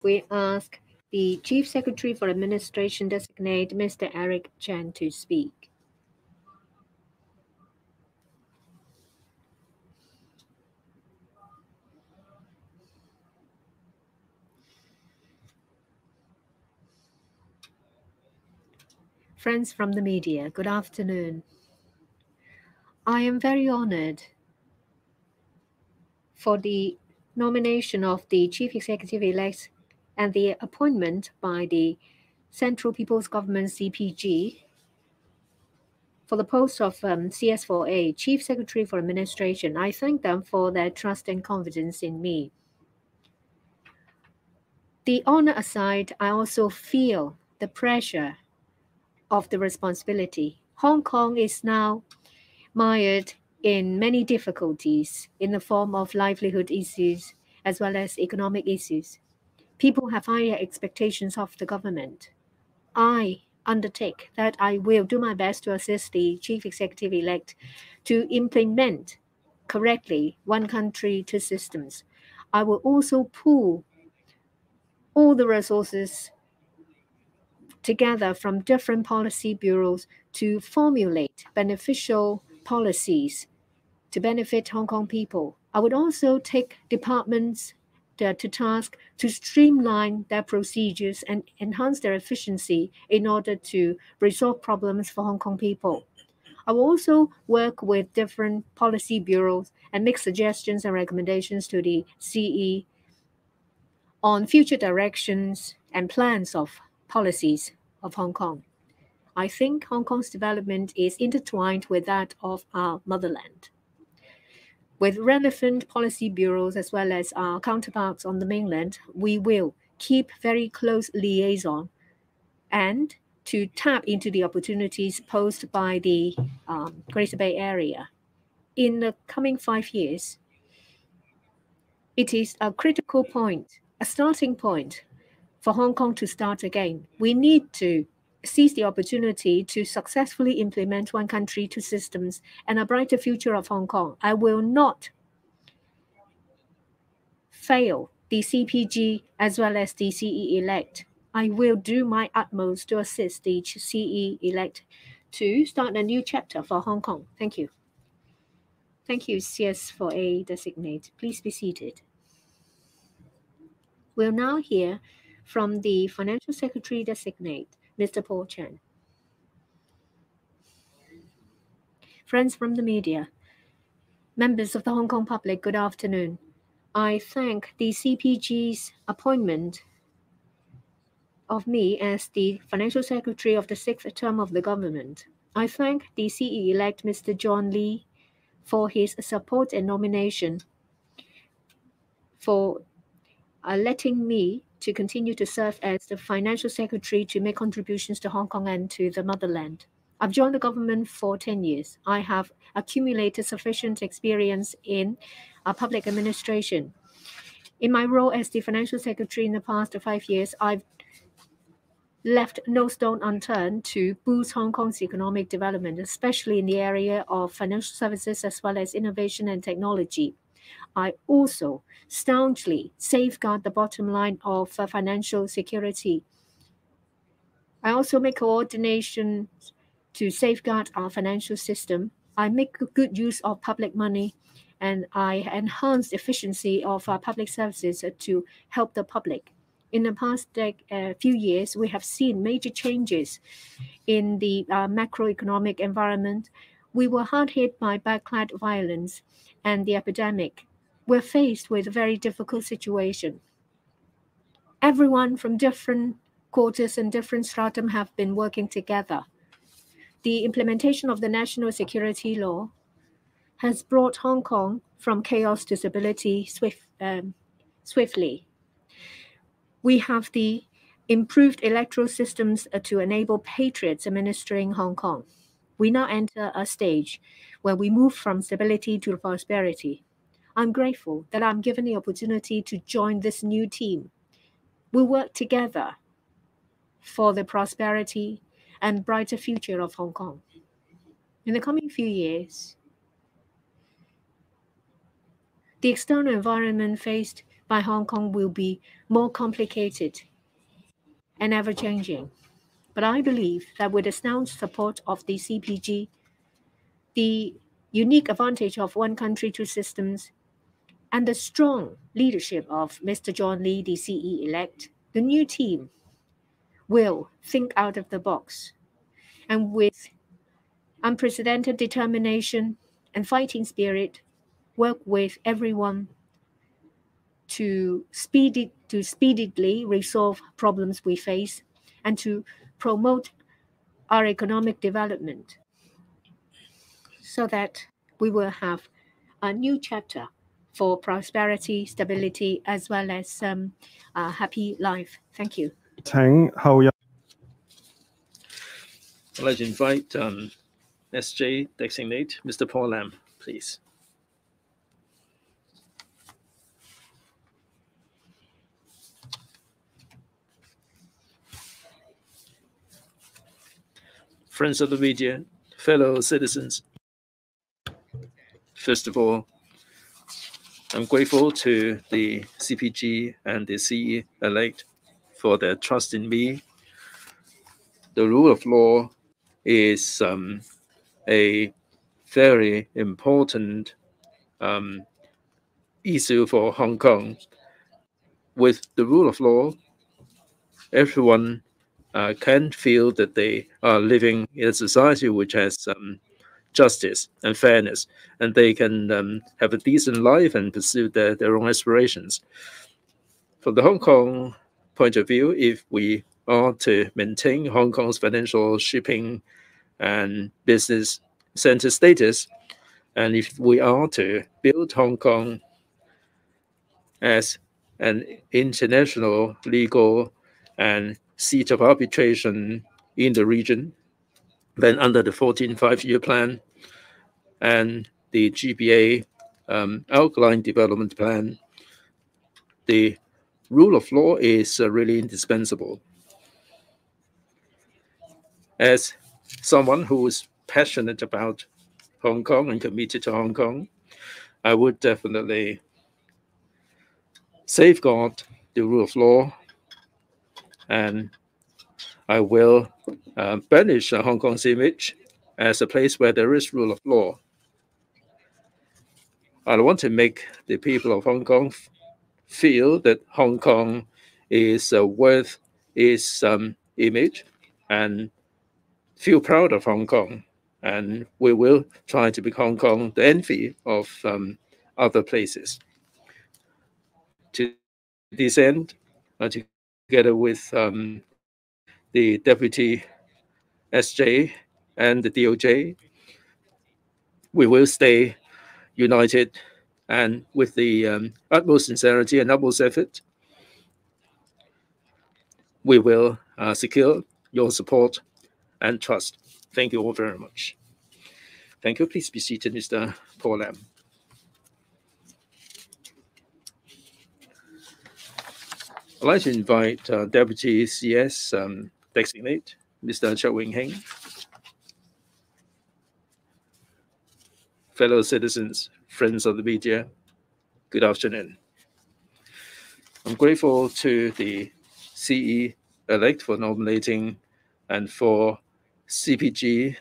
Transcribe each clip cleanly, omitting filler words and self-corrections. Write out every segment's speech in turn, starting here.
we ask the Chief Secretary for Administration Designate, Mr. Eric Chen, to speak. Friends from the media, good afternoon. I am very honored for the nomination of the Chief Executive-elect and the appointment by the Central People's Government CPG for the post of CS4A, Chief Secretary for Administration. I thank them for their trust and confidence in me. The honor aside, I also feel the pressure of the responsibility. Hong Kong is now mired in many difficulties in the form of livelihood issues as well as economic issues. People have higher expectations of the government. I undertake that I will do my best to assist the Chief Executive-elect to implement correctly one country, two systems. I will also pool all the resources together from different policy bureaus to formulate beneficial policies to benefit Hong Kong people. I would also take departments to task to streamline their procedures and enhance their efficiency in order to resolve problems for Hong Kong people. I will also work with different policy bureaus and make suggestions and recommendations to the CE on future directions and plans of policies of Hong Kong. I think Hong Kong's development is intertwined with that of our motherland. With relevant policy bureaus as well as our counterparts on the mainland, we will keep very close liaison and to tap into the opportunities posed by the Greater Bay Area. In the coming 5 years, it is a critical point, a starting point for Hong Kong to start again. We need to seize the opportunity to successfully implement one country, two systems, and a brighter future of Hong Kong. I will not fail the CPG as well as the CE-elect. I will do my utmost to assist the CE-elect to start a new chapter for Hong Kong. Thank you. Thank you, CS4A designate. Please be seated. We'll now hear from the Financial Secretary designate, Mr. Paul Chen. Friends from the media, members of the Hong Kong public, good afternoon. I thank the CPG's appointment of me as the Financial Secretary of the 6th term of the government. I thank the CE-elect Mr. John Lee for his support and nomination, for letting me to continue to serve as the Financial Secretary to make contributions to Hong Kong and to the motherland. I've joined the government for 10 years. I have accumulated sufficient experience in public administration. In my role as the Financial Secretary in the past 5 years, I've left no stone unturned to boost Hong Kong's economic development, especially in the area of financial services as well as innovation and technology. I also staunchly safeguard the bottom line of financial security. I also make coordination to safeguard our financial system. I make good use of public money, and I enhance the efficiency of our public services to help the public. In the past few years, we have seen major changes in the macroeconomic environment. We were hard hit by backlash violence and the epidemic. We're faced with a very difficult situation. Everyone from different quarters and different stratum have been working together. The implementation of the national security law has brought Hong Kong from chaos to stability swiftly. We have the improved electoral systems to enable patriots administering Hong Kong. We now enter a stage where we move from stability to prosperity. I'm grateful that I'm given the opportunity to join this new team. We'll work together for the prosperity and brighter future of Hong Kong. In the coming few years, the external environment faced by Hong Kong will be more complicated and ever-changing. But I believe that with the sound support of the CPG, the unique advantage of one country, two systems, and the strong leadership of Mr. John Lee, the CE-elect, the new team will think out of the box and with unprecedented determination and fighting spirit, work with everyone to speedily resolve problems we face and to promote our economic development so that we will have a new chapter for prosperity, stability, as well as a happy life. Thank you. 請後任 I'd like to invite SJ designate Mr. Paul Lam, please. Friends of the media, fellow citizens, first of all, I'm grateful to the CPG and the CE elect for their trust in me. The rule of law is a very important issue for Hong Kong. With the rule of law, everyone can feel that they are living in a society which has justice and fairness, and they can have a decent life and pursue their own aspirations. From the Hong Kong point of view, if we are to maintain Hong Kong's financial, shipping, and business center status, and if we are to build Hong Kong as an international legal and seat of arbitration in the region, then under the 14th five-year plan and the GBA outline development plan, the rule of law is really indispensable. As someone who is passionate about Hong Kong and committed to Hong Kong, I would definitely safeguard the rule of law, and I will banish Hong Kong's image as a place where there is rule of law. I want to make the people of Hong Kong feel that Hong Kong is worth its image and feel proud of Hong Kong. And we will try to make Hong Kong the envy of other places. To this end, together with the Deputy SJ and the DOJ, we will stay united and with the utmost sincerity and utmost effort, we will secure your support and trust. Thank you all very much. Thank you. Please be seated, Mr. Paul Lam. I'd like to invite Deputy CS designate, Mr. Chow Wing Heng. Fellow citizens, friends of the media, good afternoon. I'm grateful to the CE elect for nominating and for CPG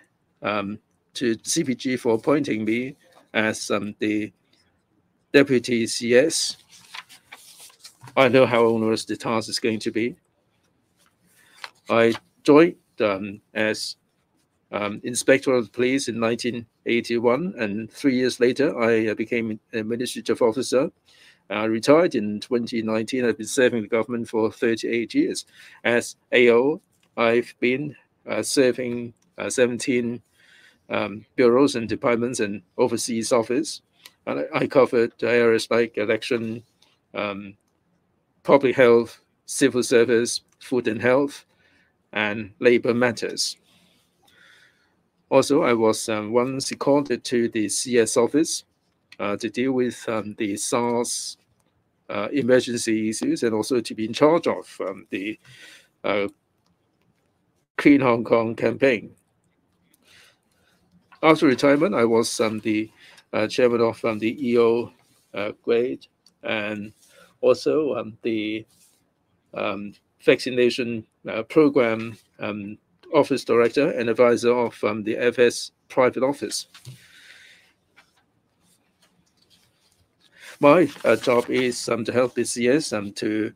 for appointing me as the Deputy CS. I know how onerous the task is going to be. I joined as Inspector of Police in 1981, and 3 years later, I became an administrative officer. I retired in 2019. I've been serving the government for 38 years. As AO, I've been serving 17 bureaus and departments and overseas office. And I covered areas like election, public health, civil service, food and health, and labor matters. Also, I was once seconded to the CS office to deal with the SARS emergency issues and also to be in charge of the Clean Hong Kong campaign. After retirement, I was the chairman of the EO grade and also the vaccination program office director and advisor of the FS private office. My job is to help the CS to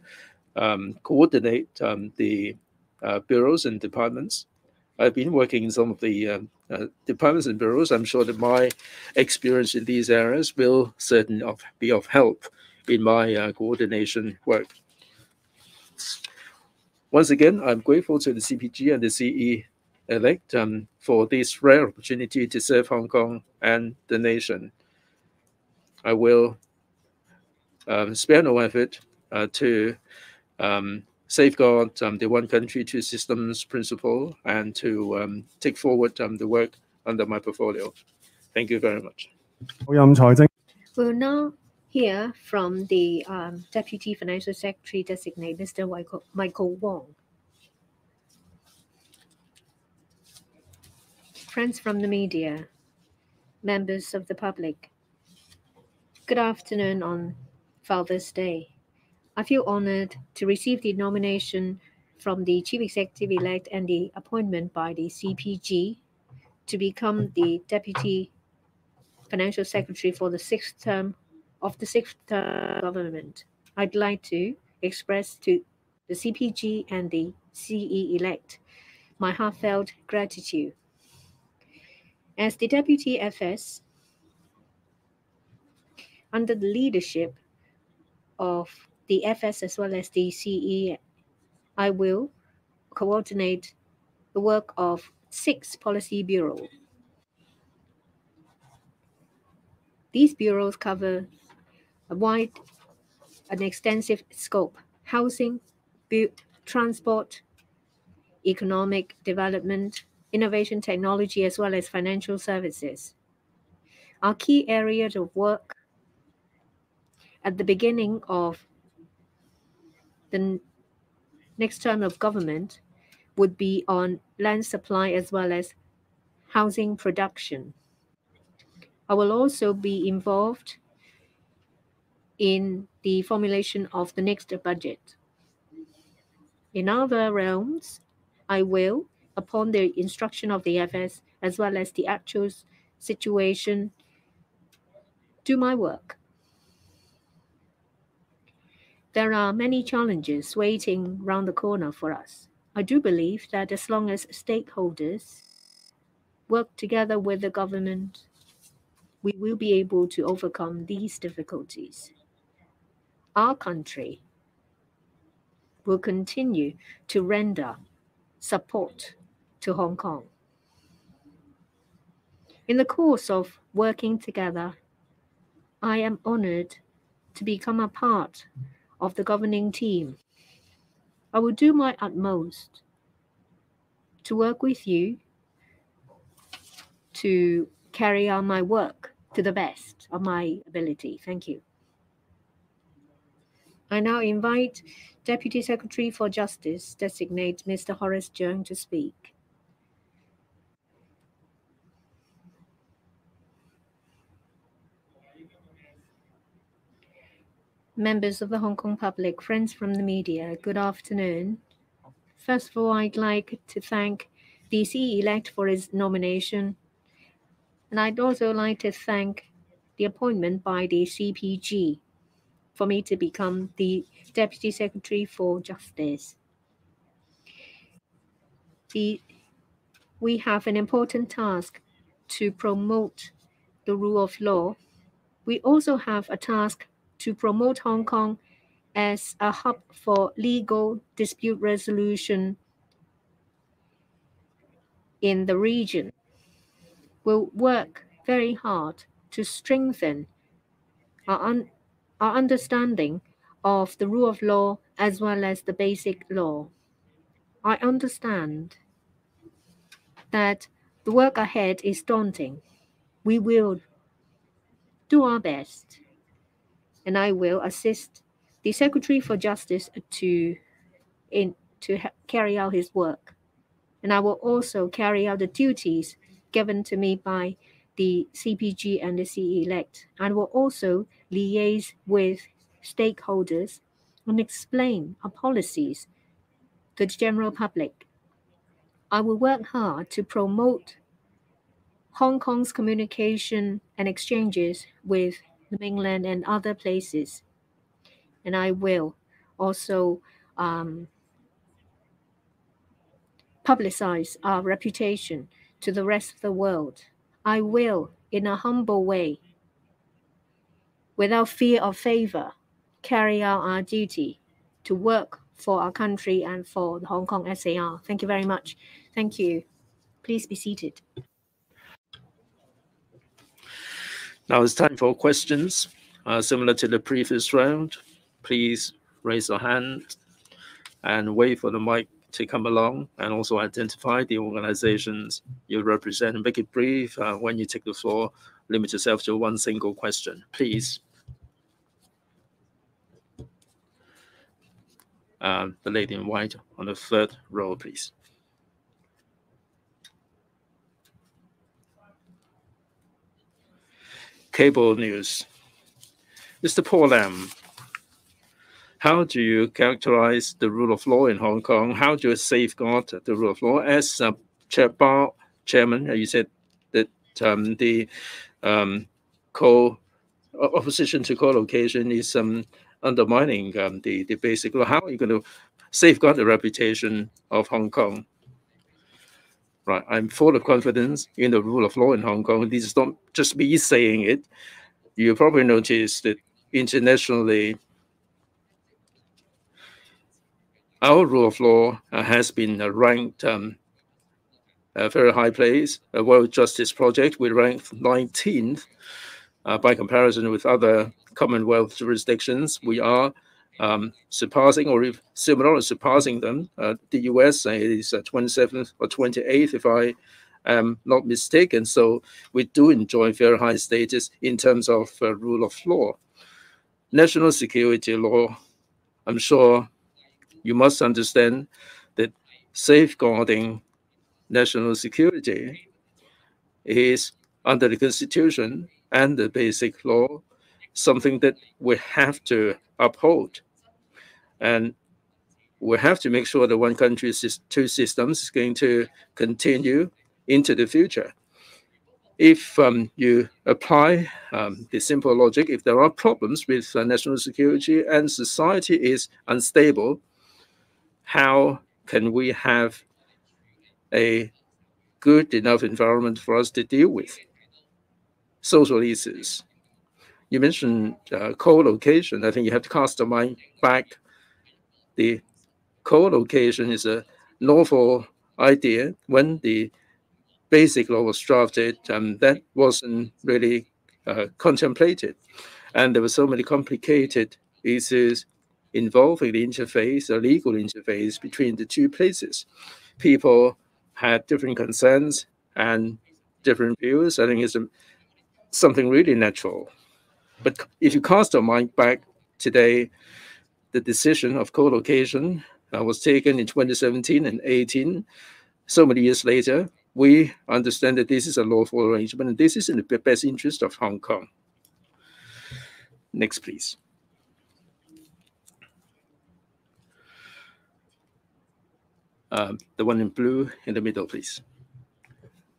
coordinate the bureaus and departments. I've been working in some of the departments and bureaus. I'm sure that my experience in these areas will certainly be of help in my coordination work. Once again, I'm grateful to the CPG and the CE-elect for this rare opportunity to serve Hong Kong and the nation. I will spare no effort to safeguard the one country, two systems principle and to take forward the work under my portfolio. Thank you very much. We'll now hear from the Deputy Financial Secretary Designate, Mr. Michael Wong. Friends from the media, members of the public, good afternoon on Father's Day. I feel honored to receive the nomination from the Chief Executive-elect and the appointment by the CPG to become the Deputy Financial Secretary for the sixth term government. I'd like to express to the CPG and the CE-elect my heartfelt gratitude. As the Deputy FS, under the leadership of the FS as well as the CE, I will coordinate the work of 6 policy bureaus. These bureaus cover a wide and extensive scope: housing, transport, economic development, innovation technology, as well as financial services. Our key areas of work at the beginning of the next term of government would be on land supply as well as housing production. I will also be involved in the formulation of the next budget. In other realms, I will, upon the instruction of the FS as well as the actual situation, do my work. There are many challenges waiting round the corner for us. I do believe that as long as stakeholders work together with the government, we will be able to overcome these difficulties. Our country will continue to render support to Hong Kong. In the course of working together, I am honored to become a part of the governing team. I will do my utmost to work with you to carry on my work to the best of my ability. Thank you. I now invite Deputy Secretary for Justice, designate Mr. Horace Cheung, to speak. Members of the Hong Kong public, friends from the media, good afternoon. First of all, I'd like to thank the CE-elect for his nomination, and I'd also like to thank the appointment by the CPG for me to become the Deputy Secretary for Justice. We have an important task to promote the rule of law. We also have a task to promote Hong Kong as a hub for legal dispute resolution in the region. We'll work very hard to strengthen our understanding of the rule of law as well as the basic law. I understand that the work ahead is daunting. We will do our best, and I will assist the Secretary for Justice to carry out his work. And I will also carry out the duties given to me by the CPG and the CE-elect. I will also liaise with stakeholders and explain our policies to the general public. I will work hard to promote Hong Kong's communication and exchanges with the mainland and other places. And I will also publicize our reputation to the rest of the world. I will, in a humble way, without fear of favor, carry out our duty to work for our country and for the Hong Kong SAR. Thank you very much. Thank you. Please be seated. Now it's time for questions. Similar to the previous round, please raise your hand and wait for the mic to come along, and also identify the organizations you represent and make it brief. When you take the floor, limit yourself to one single question, please. The lady in white on the third row, please. Cable news. Mr. Paul Lam, how do you characterize the rule of law in Hong Kong? How do you safeguard the rule of law? As chairman, you said that the opposition to co-location is undermining the basic law. How are you going to safeguard the reputation of Hong Kong? Right, I'm full of confidence in the rule of law in Hong Kong. This is not just me saying it. You probably noticed that internationally, our rule of law has been ranked a very high place. A World Justice Project, we ranked 19th by comparison with other Commonwealth jurisdictions. We are surpassing or similar or surpassing them. The US is 27th or 28th, if I am not mistaken. So we do enjoy very high status in terms of rule of law. National security law, I'm sure you must understand that safeguarding national security is under the Constitution and the basic law, something that we have to uphold. And we have to make sure that one country, two systems is going to continue into the future. If you apply the simple logic, if there are problems with national security and society is unstable, how can we have a good enough environment for us to deal with social issues? You mentioned co-location. I think you have to cast the mind back. The co-location is a novel idea. When the basic law was drafted, that wasn't really contemplated. And there were so many complicated issues involving the interface, the legal interface between the two places. People had different concerns and different views. I think it's something really natural. But if you cast your mind back today, the decision of co-location was taken in 2017 and 18. So many years later, we understand that this is a lawful arrangement, and this is in the best interest of Hong Kong. Next, please. The one in blue in the middle, please.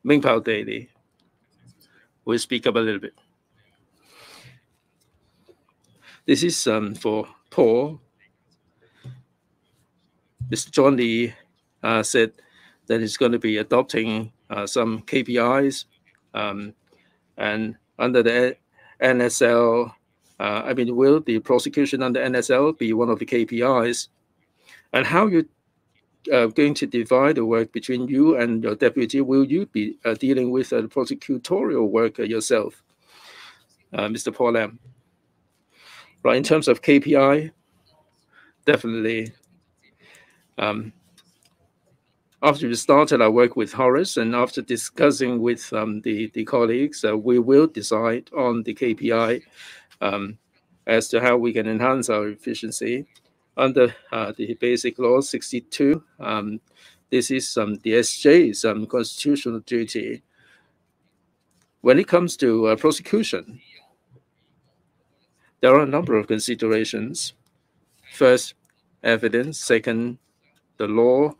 Ming Pao Daily. We'll speak up a little bit. This is for Paul. Mr. John Lee said that he's going to be adopting some KPIs, and under the NSL, will the prosecution under NSL be one of the KPIs? And how you going to divide the work between you and your deputy? Will you be dealing with the prosecutorial work yourself, Mr. Paul Lam? Right, in terms of KPI, definitely. After we started our work with Horace, and after discussing with the colleagues, we will decide on the KPI as to how we can enhance our efficiency. Under the Basic Law 62, this is the SJ's constitutional duty. When it comes to prosecution, There are a number of considerations. First, evidence. Second, the law.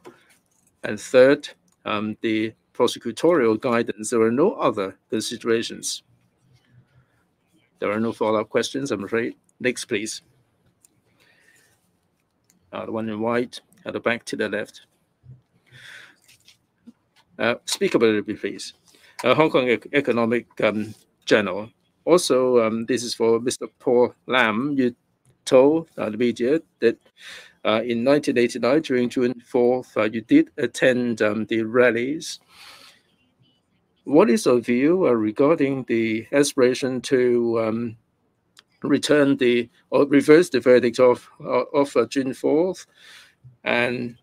And third, the prosecutorial guidance. There are no other considerations. There are no follow-up questions, I'm afraid. Next, please. The one in white, at the back to the left. Speak a little bit, please. Hong Kong Economic Journal. Also, this is for Mr. Paul Lam. You told the media that in 1989, during June 4th, you did attend the rallies. What is your view regarding the aspiration to return or reverse the verdict of June 4th? And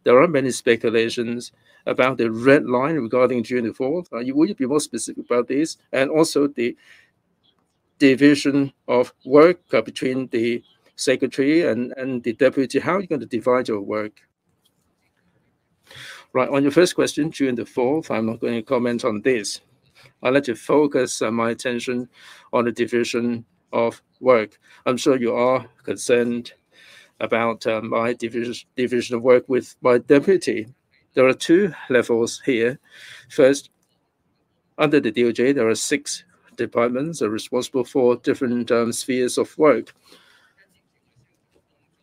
there are many speculations about the red line regarding June 4th. Will you be more specific about this? And also the division of work between the secretary and the deputy. How are you going to divide your work? Right, on your first question, June 4th, I'm not going to comment on this. I'd like to focus my attention on the division of work. I'm sure you are concerned about my division of work with my deputy. There are two levels here. First, under the DOJ, there are 6 departments responsible for different spheres of work.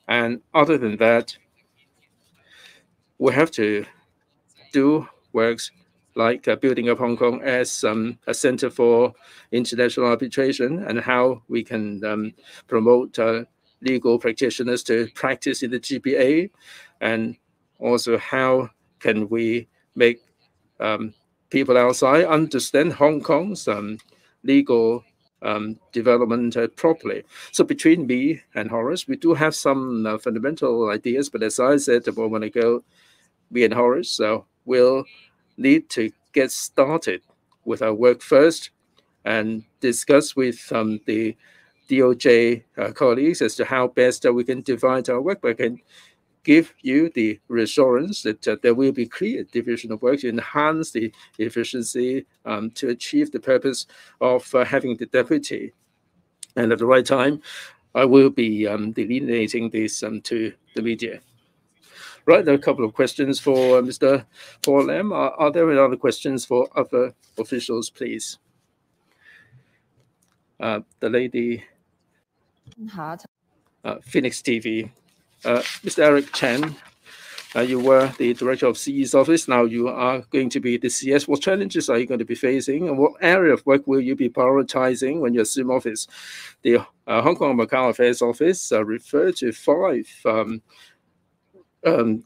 And other than that, we have to do works like building up Hong Kong as a center for international arbitration, and how we can promote legal practitioners to practice in the GPA, and also how can we make people outside understand Hong Kong's legal development properly. So between me and Horace, we do have some fundamental ideas, but as I said a moment ago, me and Horace will need to get started with our work first and discuss with the DOJ colleagues as to how best we can divide our work. But I can give you the reassurance that there will be clear division of work to enhance the efficiency to achieve the purpose of having the deputy. And at the right time, I will be delineating this to the media. Right, there are a couple of questions for Mr. Paul Lam. Are there any other questions for other officials, please? The lady, Phoenix TV. Mr. Eric Chen, you were the director of CE's office. Now you are going to be the CS. What challenges are you going to be facing, and what area of work will you be prioritizing when you assume office? The Hong Kong Macau Affairs Office referred to 5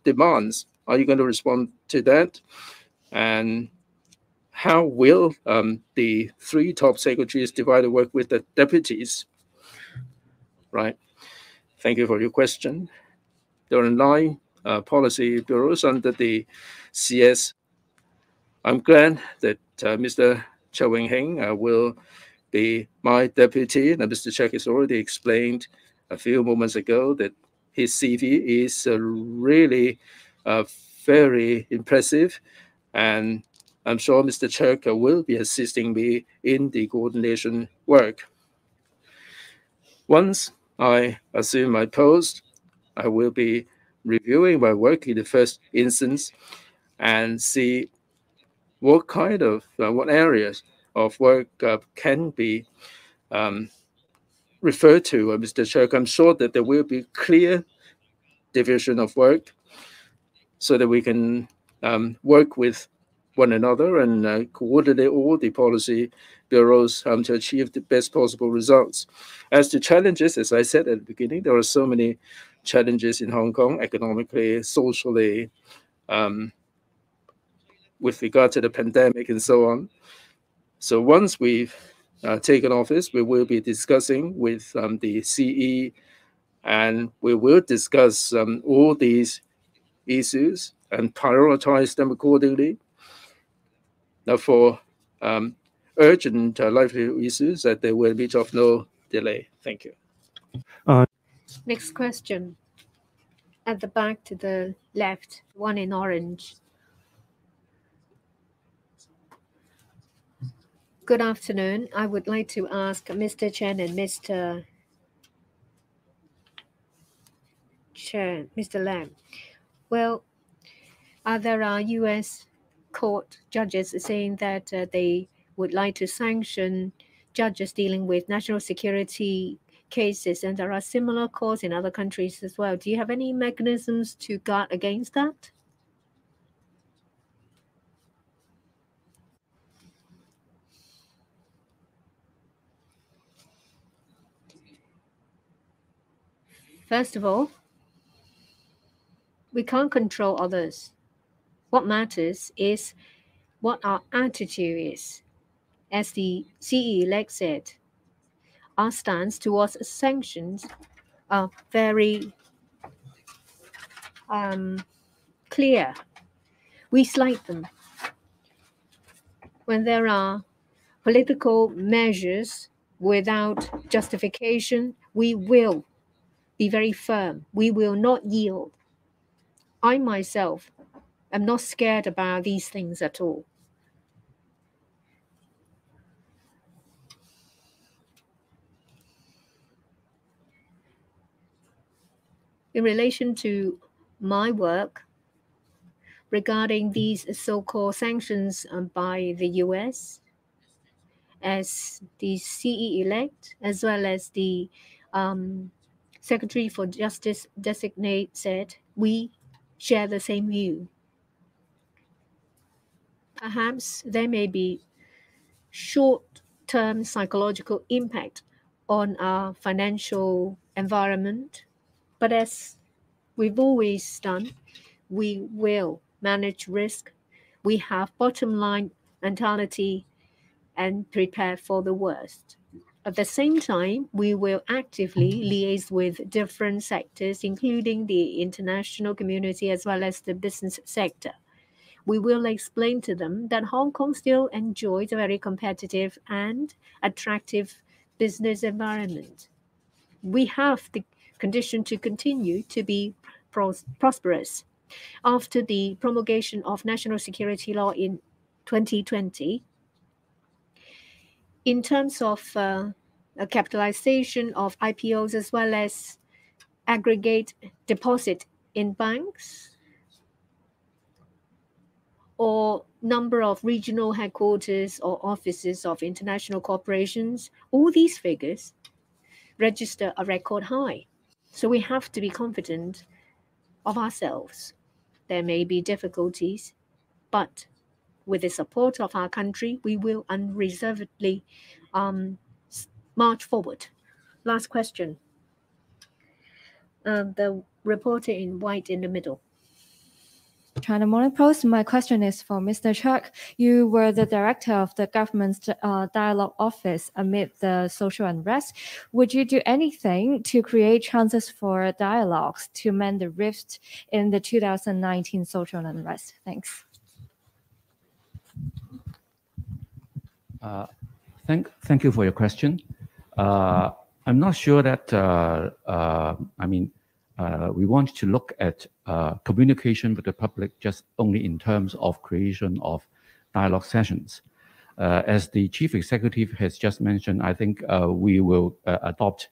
demands. Are you going to respond to that? And how will the 3 top secretaries divide the work with the deputies? Right. Thank you for your question. There are 9 policy bureaus under the CS. I'm glad that Mr. Chow Wing Heng will be my deputy. And Mr. Check has already explained a few moments ago that his CV is really very impressive, and I'm sure Mr. Chek will be assisting me in the coordination work. Once I assume my post, I will be reviewing my work in the first instance and see what kind of, what areas of work can be referred to Mr. Chek. I'm sure that there will be clear division of work so that we can work with one another and coordinate all the policy bureaus to achieve the best possible results. As to challenges, as I said at the beginning, there are so many challenges in Hong Kong, economically, socially, with regard to the pandemic and so on. So once we've taken office, we will be discussing with the CE, and we will discuss all these issues and prioritize them accordingly. Now, for urgent livelihood issues, that there will be of no delay. Thank you. Next question. At the back to the left, one in orange. Good afternoon. I would like to ask Mr. Chen and Mr. Chen, Mr. Lam. Well, there are U.S. court judges saying that they would like to sanction judges dealing with national security cases, and there are similar courts in other countries as well. Do you have any mechanisms to guard against that? First of all, we can't control others. What matters is what our attitude is. As the CE-elect said, our stance towards sanctions are very clear. We slight them. When there are political measures without justification, we will be very firm. We will not yield. I myself am not scared about these things at all. In relation to my work regarding these so-called sanctions by the US, as the CE-elect, as well as the Secretary for Justice designate said, we share the same view. Perhaps there may be short-term psychological impact on our financial environment, but as we've always done, we will manage risk. We have bottom line mentality and prepare for the worst. At the same time, we will actively liaise with different sectors, including the international community as well as the business sector. We will explain to them that Hong Kong still enjoys a very competitive and attractive business environment. We have the condition to continue to be prosperous. After the promulgation of national security law in 2020, in terms of a capitalization of IPOs as well as aggregate deposit in banks or number of regional headquarters or offices of international corporations, all these figures register a record high. So we have to be confident of ourselves. There may be difficulties, but with the support of our country, we will unreservedly march forward. Last question. The reporter in white in the middle. China Morning Post. My question is for Mr. Chuck. You were the director of the government's dialogue office amid the social unrest. Would you do anything to create chances for dialogues to mend the rift in the 2019 social unrest? Thanks. Thank you for your question. I'm not sure that, we want to look at communication with the public just only in terms of creation of dialogue sessions. As the chief executive has just mentioned, I think we will adopt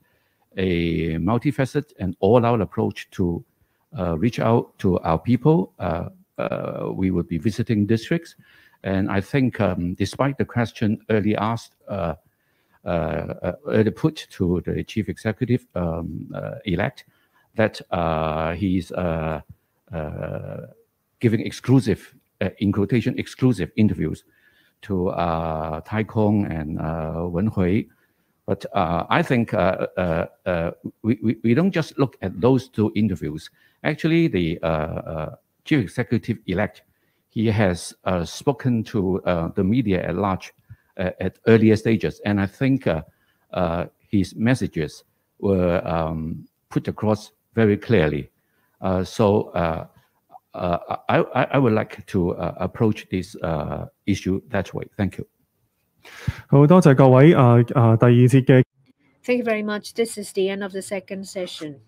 a multifaceted and all-out approach to reach out to our people. We will be visiting districts. And I think despite the question early asked, early put to the chief executive elect, that he's giving exclusive, in quotation, exclusive interviews to Tai Kong and Wen Hui. But I think we don't just look at those two interviews. Actually, the chief executive elect, he has spoken to the media at large at earlier stages. And I think his messages were put across very clearly. So I would like to approach this issue that way. Thank you. 好，多謝各位。第二節嘅 Thank you very much. This is the end of the second session.